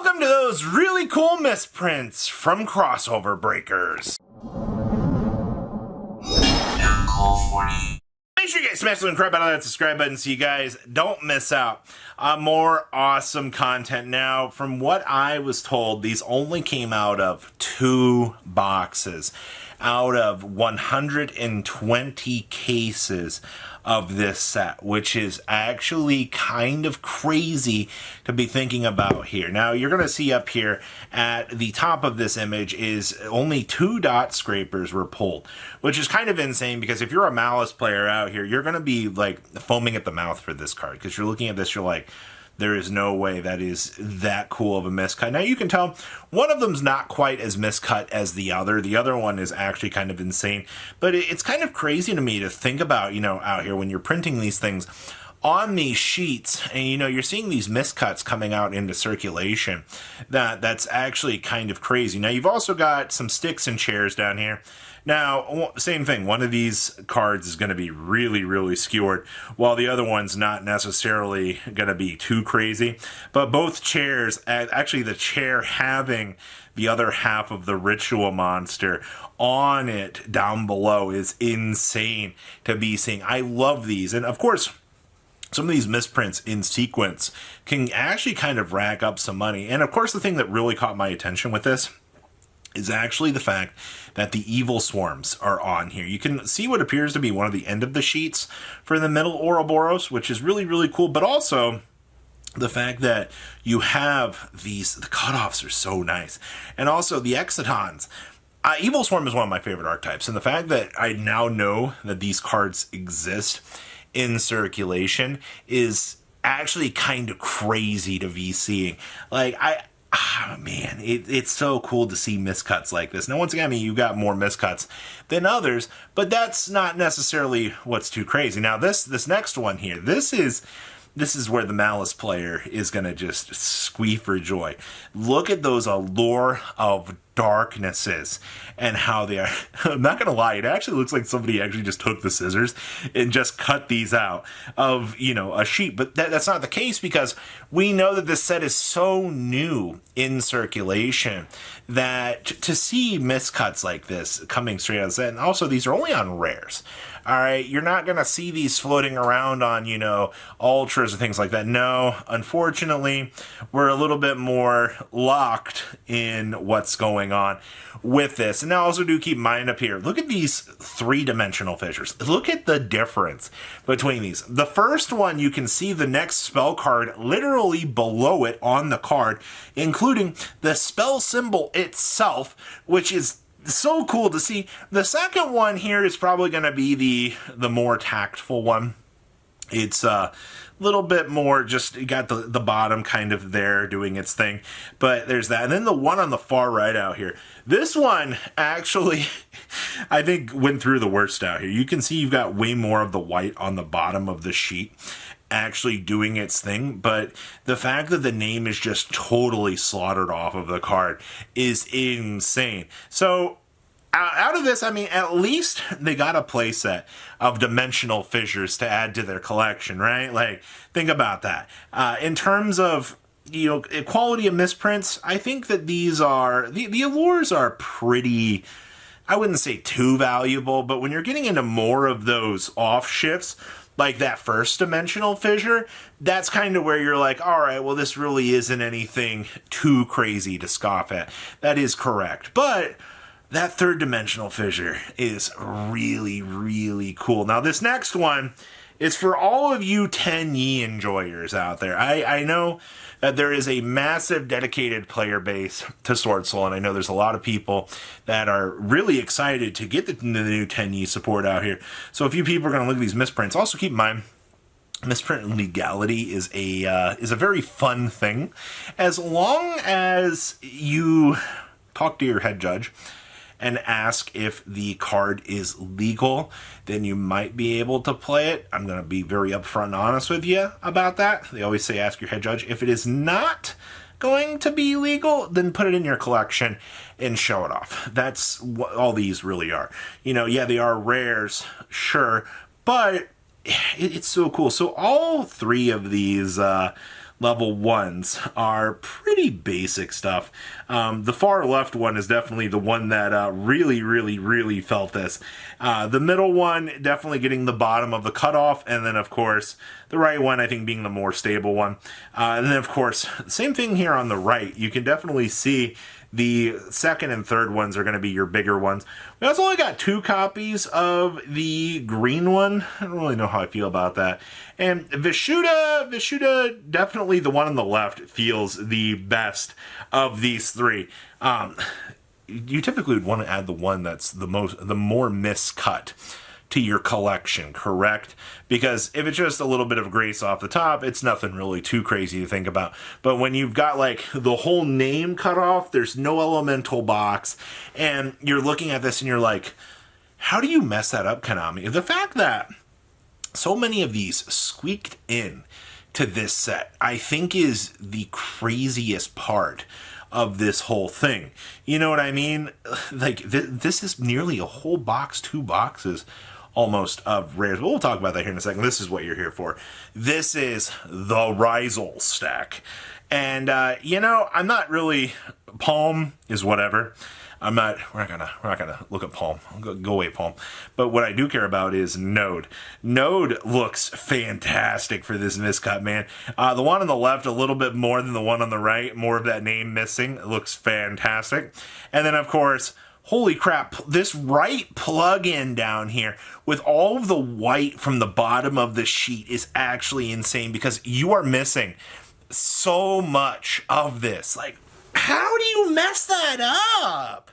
Welcome to those really cool misprints from Crossover Breakers. Make sure you guys smash the crap out of that subscribe button so you guys don't miss out on more awesome content. Now, from what I was told, these only came out of 2 boxes out of 120 cases of this set, which is actually kind of crazy to be thinking about here. Now, you're going to see up here at the top of this image is only 2 dot scrapers were pulled, which is kind of insane because if you're a Malice player out here, you're going to be like foaming at the mouth for this card because you're looking at this, you're like, there is no way that is that cool of a miscut. Now, you can tell one of them's not quite as miscut as the other. The other one is actually kind of insane. But it's kind of crazy to me to think about, you know, out here when you're printing these things on these sheets and, you know, you're seeing these miscuts coming out into circulation. That's actually kind of crazy. Now, you've also got some sticks and chairs down here. Now, same thing, one of these cards is going to be really, really skewered, while the other one's not necessarily going to be too crazy. But both chairs, actually the chair having the other half of the ritual monster on it down below is insane to be seeing. I love these. And of course, some of these misprints in sequence can actually kind of rack up some money. And of course, the thing that really caught my attention with this is actually the fact that the evil swarms are on here. You can see what appears to be one of the end of the sheets for the middle Ouroboros, which is really, really cool, but also the fact that you have these, the cutoffs are so nice. And also the Exitons. Evil Swarm is one of my favorite archetypes, and the fact that I now know that these cards exist in circulation is actually kind of crazy to be seeing. Like, man, it's so cool to see miscuts like this. Now, once again, I mean, you got more miscuts than others, but that's not necessarily what's too crazy. Now, this next one here, this is where the Malice player is going to just squeak for joy. Look at those allure of darknesses and how they are. I'm not going to lie, it actually looks like somebody actually just took the scissors and just cut these out of, you know, a sheet. But that's not the case because we know that this set is so new in circulation that to see miscuts like this coming straight out of the set, and also these are only on rares. All right, you're not going to see these floating around on, you know, ultras and things like that. No, unfortunately, we're a little bit more locked in what's going on with this. And now also do keep in mind up here, look at these 3-dimensional fissures. Look at the difference between these. The first one, you can see the next spell card literally below it on the card, including the spell symbol itself, which is so cool to see. The second one here is probably going to be the more tactful one. It's a little bit more just, you got the bottom kind of there doing its thing, but there's that. And then the one on the far right out here, this one actually I think went through the worst out here. You can see you've got way more of the white on the bottom of the sheet actually doing its thing, but the fact that the name is just totally slaughtered off of the card is insane. So out of this, I mean, at least they got a playset of dimensional fissures to add to their collection, right? Like, think about that. In terms of, you know, quality of misprints, I think that these are, the allures are pretty, I wouldn't say too valuable, but when you're getting into more of those off shifts, like that first dimensional fissure, that's kind of where you're like, all right, well, this really isn't anything too crazy to scoff at. That is correct. But that 3rd dimensional fissure is really, really cool. Now, this next one is for all of you 10E enjoyers out there. I know that there is a massive dedicated player base to Sword Soul, and I know there's a lot of people that are really excited to get the new 10E support out here. So a few people are going to look at these misprints. Also keep in mind, misprint legality is a very fun thing. As long as you talk to your head judge and ask if the card is legal, then you might be able to play it. I'm going to be very upfront and honest with you about that. They always say ask your head judge. If it is not going to be legal, then put it in your collection and show it off. That's what all these really are. You know, yeah, they are rares, sure, but it's so cool. So all 3 of these level ones are pretty basic stuff. The far left one is definitely the one that really felt this. The middle one definitely getting the bottom of the cutoff, and then of course the right one I think being the more stable one. And then of course, same thing here on the right. You can definitely see the second and third ones are going to be your bigger ones. We also only got 2 copies of the green one. I don't really know how I feel about that. And Vishuda, definitely the one on the left feels the best of these 3. You typically would want to add the one that's the more miscut to your collection, correct? Because if it's just a little bit of grace off the top, it's nothing really too crazy to think about. But when you've got like the whole name cut off, there's no elemental box, and you're looking at this and you're like, how do you mess that up, Konami? The fact that so many of these squeaked in to this set, I think is the craziest part of this whole thing. You know what I mean? Like, this is nearly a whole box, 2 boxes almost of rares. But we'll talk about that here in a second. This is what you're here for. This is the Rizal stack. And, you know, I'm not really... Palm is whatever. We're not gonna look at Palm. Go away, Palm. But what I do care about is Node. Node looks fantastic for this miscut, man. The one on the left a little bit more than the one on the right. More of that name missing. It looks fantastic. And then of course, holy crap, this right plug-in down here with all of the white from the bottom of the sheet is actually insane because you are missing so much of this. Like, how do you mess that up?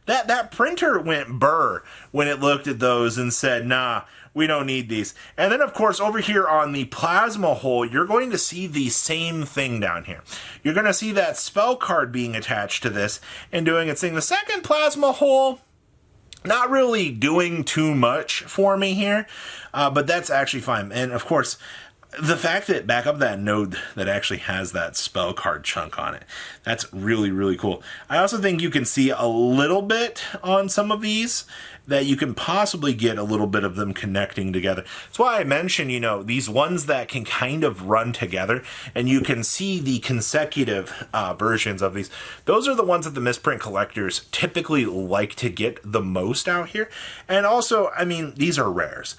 That printer went burr when it looked at those and said, nah, we don't need these. And then, of course, over here on the plasma hole, you're going to see the same thing down here. You're going to see that spell card being attached to this and doing its thing. The second plasma hole, not really doing too much for me here, but that's actually fine. And, of course, the fact that back up that node that actually has that spell card chunk on it, that's really cool. I also think you can see a little bit on some of these that you can possibly get a little bit of them connecting together. That's why I mentioned, you know, these ones that can kind of run together and you can see the consecutive versions of these. Those are the ones that the misprint collectors typically like to get the most out here. And also, I mean, these are rares.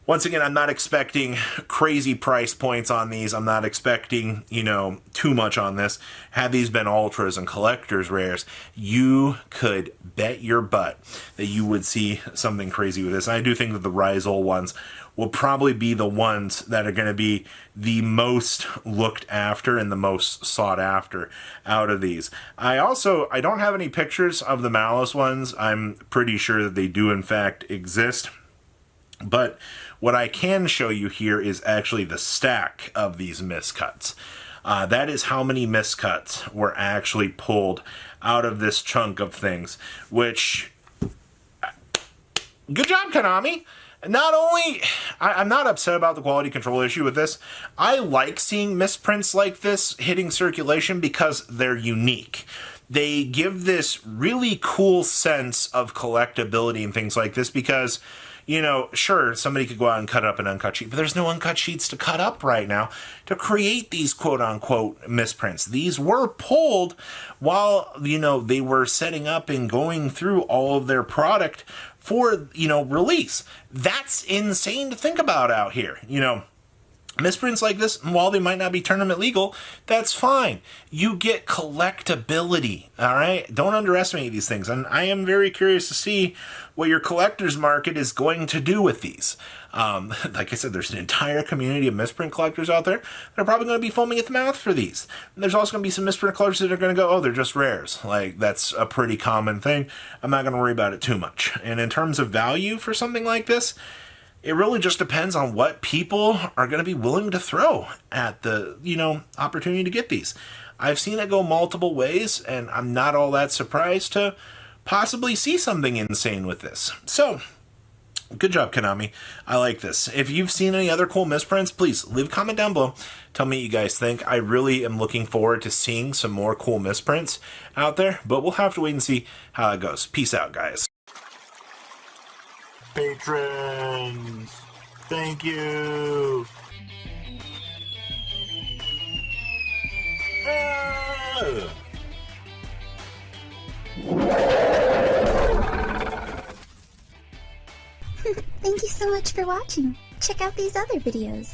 Once again, I'm not expecting crazy price points on these. I'm not expecting, you know, too much on this. Had these been ultras and collector's rares, you could bet your butt that you would see something crazy with this. And I do think that the Rizal ones will probably be the ones that are going to be the most looked after and the most sought after out of these. I don't have any pictures of the Malice ones. I'm pretty sure that they do in fact exist. But what I can show you here is actually the stack of these miscuts. That is how many miscuts were actually pulled out of this chunk of things, which, good job, Konami. Not only, I'm not upset about the quality control issue with this. I like seeing misprints like this hitting circulation because they're unique. They give this really cool sense of collectability and things like this because, you know, sure, somebody could go out and cut up an uncut sheet, but there's no uncut sheets to cut up right now to create these quote-unquote misprints. These were pulled while, you know, they were setting up and going through all of their product for, you know, release. That's insane to think about out here, you know. Misprints like this, while they might not be tournament legal, that's fine. You get collectability, all right? Don't underestimate these things. And I am very curious to see what your collector's market is going to do with these. Like I said, there's an entire community of misprint collectors out there that are probably going to be foaming at the mouth for these. And there's also going to be some misprint collectors that are going to go, oh, they're just rares. Like, that's a pretty common thing. I'm not going to worry about it too much. And in terms of value for something like this, it really just depends on what people are going to be willing to throw at the, you know, opportunity to get these. I've seen it go multiple ways, and I'm not all that surprised to possibly see something insane with this. So, good job, Konami. I like this. If you've seen any other cool misprints, please leave a comment down below. Tell me what you guys think. I really am looking forward to seeing some more cool misprints out there, but we'll have to wait and see how it goes. Peace out, guys. Patrons, thank you. Thank you so much for watching. Check out these other videos.